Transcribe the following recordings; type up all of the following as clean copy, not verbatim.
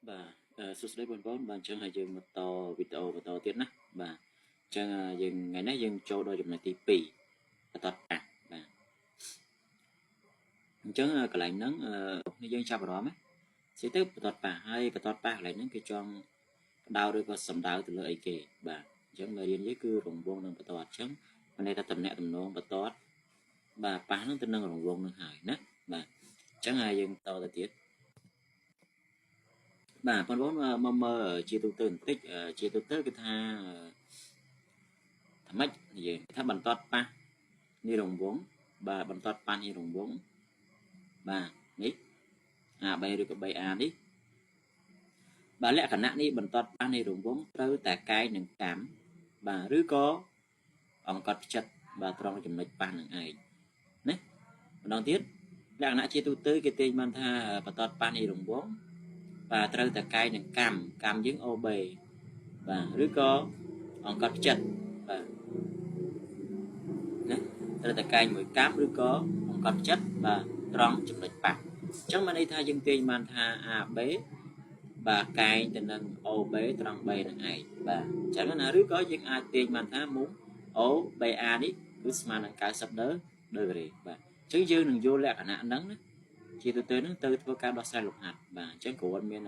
បាទសួស្តីបងប្អូនបាទអញ្ចឹងហើយយើងមកតវីដេអូបន្តទៀតណាបាទអញ្ចឹងយើងថ្ងៃនេះយើងចូលដល់ចំណុចទី2បន្តប៉ះបាទអញ្ចឹងកន្លែងហ្នឹងយើងចាប់អារម្មណ៍ណាស្អីទៅបន្តប៉ះហើយបន្តប៉ះកន្លែងហ្នឹងគេចង់បដៅឬក៏សំដៅទៅលើអីគេបាទអញ្ចឹងមេរៀននេះគឺរង្វង់នឹងបន្តអញ្ចឹងមានន័យថាតំណាក់តំណងបន្តបាទប៉ះហ្នឹងទៅនឹងរង្វង់នឹងហើយណាបាទអញ្ចឹងហើយយើងតទៅទៀតបាទបងប្អូនមកមើលជាទូទៅបន្តិចជាទូទៅគឺថាម៉េចនិយាយថាបន្តប៉ះនេះរង្វង់បាទបន្តប៉ះនេះរង្វង់បាទនេះ A3 ឬក៏ 3A នេះបាទលក្ខណៈនេះបន្តប៉ះនៃរង្វង់ត្រូវតែកាយនឹងកម្មបាទឬក៏អង្កត់ផ្ចិតបាទត្រង់ចំណុចប៉ះនឹងឯងណាម្ដងទៀតលក្ខណៈជាទូទៅគេទាញបានថាបន្តប៉ះនៃរង្វង់បាទត្រូវតែកាយនឹងកម្មយើង OB បាទឬក៏អង្កត់ផ្ចិតបាទណាត្រូវតែកាយមួយកម្មឬក៏អង្កត់ផ្ចិតបាទត្រង់ចំណុចប៉ះអញ្ចឹងមានន័យថាយើងទាញបានថា AB បាទកាយទៅនឹង OB ត្រង់ B នឹងឯងបាទអញ្ចឹងណាឬក៏យើងអាចទាញបានថាមុំ OBA នេះគឺស្មើនឹង90ដឺក្រេបាទអញ្ចឹងយើងនឹងយកលក្ខណៈហ្នឹងណាជាទូទៅហ្នឹងទៅធ្វើការដោះស្រាយលំហាត់បាទអញ្ចឹងគ្រាន់មាន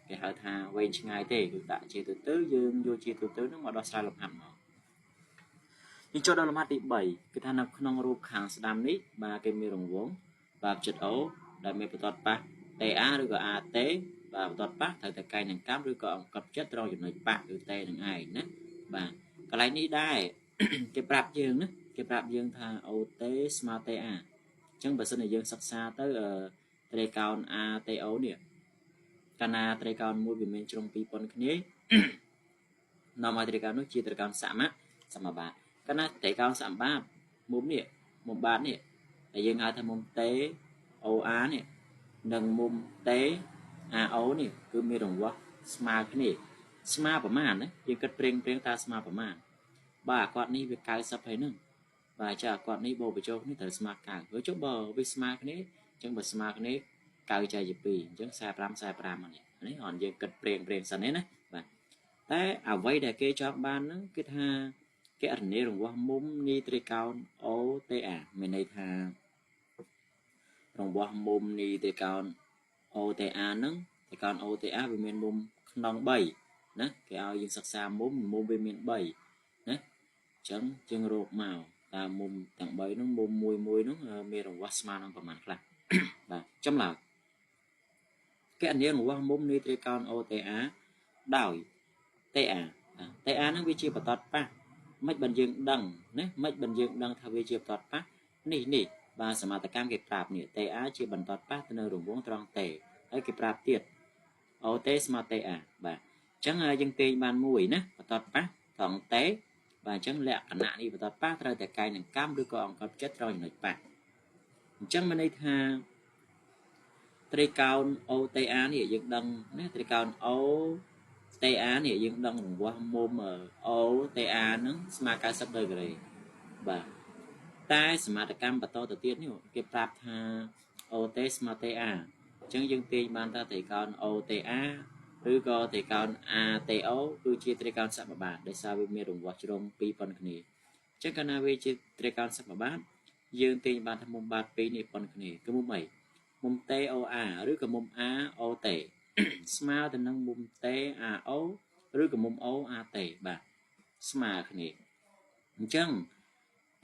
គេហៅថាវែងឆ្ងាយទេគឺដាក់ជាទូទៅយើងយកជាទូទៅហ្នឹងមកដោះស្រាយលំហាត់មកយើងចូលដល់លំហាត់ទី3គឺថានៅក្នុងរូបខាងស្ដាំនេះបាទគេមានរង្វង់បាទចិត្ត O ដែលមានបន្ទាត់ប៉ះ TA ឬក៏ AT បាទបន្ទាត់ប៉ះត្រូវតែកែងនឹងកម្មឬក៏អង្កត់ចិត្តត្រង់ចំណុចប៉ះគឺតេនឹងឯងណាបាទកន្លែងនេះដែរគេប្រាប់យើងណាគេប្រាប់យើងថា OT ស្មើ TA អញ្ចឹងបើសិនជាយើងសិក្សាទៅត្រីកោណ ATO នេះកាលណាត្រីកោណមួយវាមានជ្រុងពីរប៉ុនគ្នានាំឲ្យត្រីកោណនោះជាត្រីកោណសមបាតកាលណាត្រីកោណសមបាតមុំនេះមុំបាតនេះដែលយើងហៅថាមុំ TOR នេះនិងមុំ TAO នេះគឺមានរង្វង់ស្មើគ្នាស្មើប្រមាណណាយើងគិតព្រៀងថាស្មើប្រមាណបាទអាគាត់នេះវា90ហើយហ្នឹងបាទចាគាត់នេះបូកបញ្ចូលគ្នាត្រូវស្មើ9ហើយចុះបើវាស្មើគ្នាអញ្ចឹងបើស្មើគ្នា9ចែកជា2អញ្ចឹង45នេះអត់យើងគិតព្រៀងសិនទេណាបាទតែអ្វីដែលគេចង់បានហ្នឹងគឺថាគណនារង្វង់មុំនីត្រីកោណ OTA មានន័យថារង្វង់មុំនីត្រីកោណ OTA ហ្នឹងត្រីកោណ OTA វាមានមុំក្នុង3ណាគេឲ្យយើងសិក្សាមុំវាមាន3ណាអញ្ចឹងយើងរកមកតើមុំទាំង3ហ្នឹងមុំមួយហ្នឹងមានរង្វង់ស្មើនឹងប្រមាណខ្លះបាទចំឡើយគណនារង្វង់មុំនៃត្រីកោណ OTA ដោយ TA ហ្នឹងវាជាបន្តប៉ះមិនបានយើងដឹងណាមិនបានយើងដឹងថាវាជាបន្តប៉ះនេះបាទសមាតកម្មគេប្រាប់នេះ TA ជាបន្តប៉ះទៅនៅរង្វង់ត្រង់ T ហើយគេប្រាប់ទៀត OT ស្មើ TA បាទអញ្ចឹងយើងទាញបានមួយណាបន្តប៉ះត្រង់ T បាទអញ្ចឹងលក្ខណៈនេះបន្តប៉ះត្រូវតែកែងនឹងកម្មឬក៏អង្កត់ចិត្តត្រង់ចំណុចប៉ះអញ្ចឹងមានន័យថាត្រីកោណ OTA នេះយើងដឹងណាត្រីកោណ OTA នេះយើងដឹងរង្វង់មុំ OTA ហ្នឹងស្មើ90ដឺក្រេបាទតែសមាតកម្មបន្តទៅទៀតនេះគេប្រាប់ថា OT ស្មើ TA អញ្ចឹងយើងទាញបានថាត្រីកោណ OTA ឬក៏ត្រីកោណ ATO គឺជាត្រីកោណសមបាតដោយសារវាមានរង្វង់ជ្រុងពីរប៉ុនគ្នាអញ្ចឹងកាលណាវាជាត្រីកោណសមបាតយើងទាញបានថាមុំបាត2នេះប៉ុនគ្នាគឺមុំអីមុំ TOR ឬក៏មុំ AOT ស្មើទៅនឹងមុំ TAO ឬក៏មុំ OAT បាទស្មើគ្នាអញ្ចឹង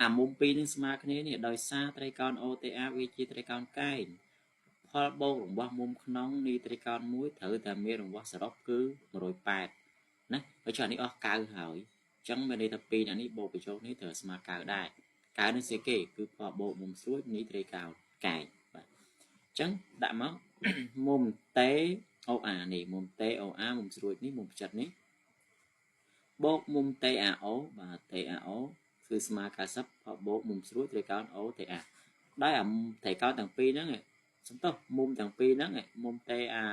អាមុំ2នឹងស្មើគ្នានេះដោយសារត្រីកោណ OTA វាជាត្រីកោណកែងផលបូករង្វង់មុំក្នុងនៃត្រីកោណមួយត្រូវតែមានរង្វង់សរុបគឺ180ណាបើចុះនេះអស់9ហើយអញ្ចឹងមានន័យថា2អានេះបូកបញ្ចូលនេះត្រូវស្មើ9ដែរ9នឹងស្អីគេគឺផលបូកមុំស្រួចនៃត្រីកោណកែងបាទអញ្ចឹងដាក់មកមុំ TOR នេះមុំ TOR មុំស្រួចនេះមុំផ្ចិតនេះបូកមុំ TAO បាទ TAO គឺស្មើ90ផលបូកមុំស្រួចត្រីកោណ OTA ដោយអាត្រីកោណទាំងពីរហ្នឹងសំទោសមុំទាំងពីរហ្នឹងមុំ TOR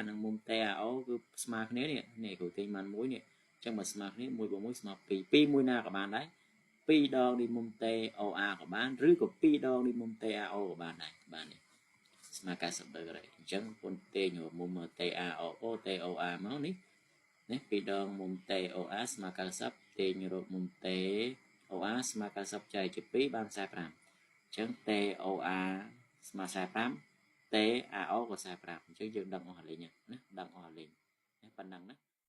និងមុំ TAO គឺស្មើគ្នានេះគ្រូទាញបានមួយនេះអញ្ចឹងបើស្មើគ្នា1 + 1ស្មើ2 2មួយណាក៏បានដែរ2ដងនេះមុំ TOR ក៏បានឬក៏2ដងនេះមុំ TAO ក៏បានដែរបាទនេះ ស្មើ90ដឺក្រេអញ្ចឹងពុនទាញមុំ TAOO TOR មកនេះនេះពីរដងមុំ TOR ស្មើ90ទាញរកមុំ TOR ស្មើ90ចែកជា2បាន45អញ្ចឹង TOR ស្មើ45 TAO ក៏45អញ្ចឹងយើងដឹងអស់លេងណាដឹងអស់លេងប៉ុណ្ណឹងណា